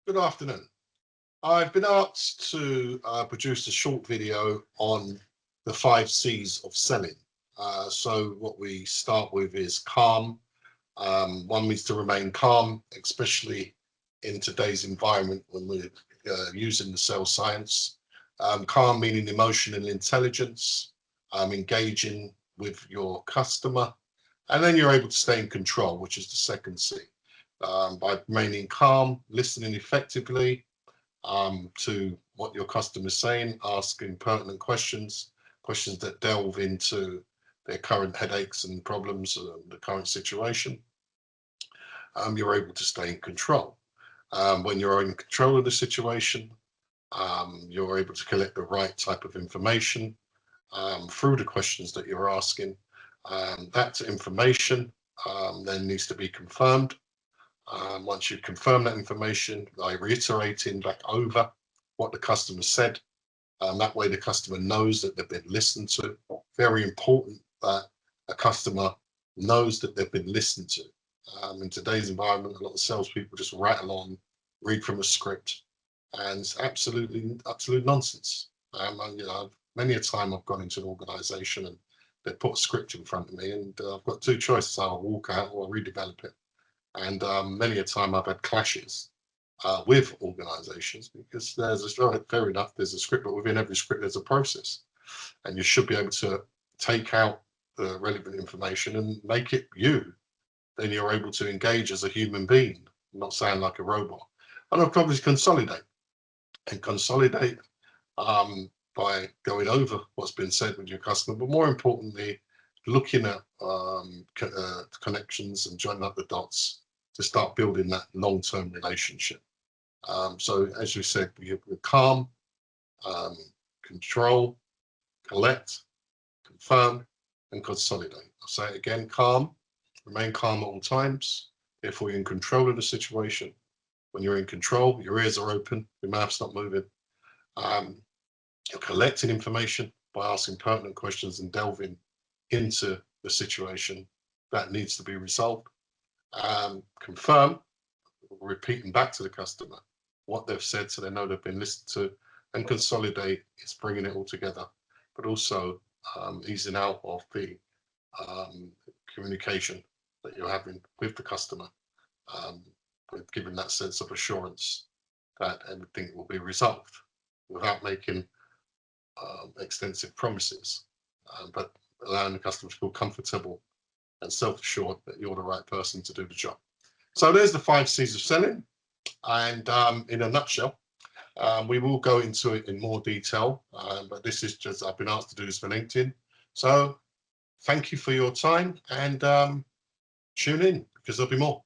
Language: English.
Good afternoon. I've been asked to produce a short video on the 5 C's of selling. So what we start with is calm. One needs to remain calm, especially in today's environment when we're using the sales science. Calm meaning emotional intelligence, engaging with your customer, and then you're able to stay in control, which is the second C. By remaining calm, listening effectively to what your customer is saying, asking pertinent questions, questions that delve into their current headaches and problems, the current situation. You're able to stay in control. When you're in control of the situation, you're able to collect the right type of information through the questions that you're asking. That information then needs to be confirmed. Once you confirm that information by reiterating back over what the customer said, that way the customer knows that they've been listened to. Very important that a customer knows that they've been listened to. In today's environment, a lot of salespeople just rattle on, read from a script, and it's absolute nonsense. Many a time I've gone into an organisation and they put a script in front of me, and I've got two choices: I'll walk out or I'll redevelop it. And many a time I've had clashes with organisations because fair enough, there's a script, but within every script there's a process, and you should be able to take out the relevant information and make it you. Then you're able to engage as a human being, not sound like a robot. And I'll probably consolidate by going over what's been said with your customer, but more importantly, looking at connections and joining up the dots to start building that long-term relationship. So as you said, we're calm, control, collect, confirm, and consolidate. I'll say it again: calm, remain calm at all times. Therefore, you're in control of the situation. When you're in control, your ears are open, your mouth's not moving. You're collecting information by asking pertinent questions and delving into the situation that needs to be resolved. Confirm, repeating back to the customer what they've said so they know they've been listened to, and consolidate is bringing it all together, but also easing out of the communication that you're having with the customer, with giving that sense of assurance that everything will be resolved without making extensive promises, but allowing the customer to feel comfortable and self-assured that you're the right person to do the job. So there's the 5 C's of selling, and in a nutshell, we will go into it in more detail, but this is just, I've been asked to do this for LinkedIn. So thank you for your time, and tune in because there'll be more.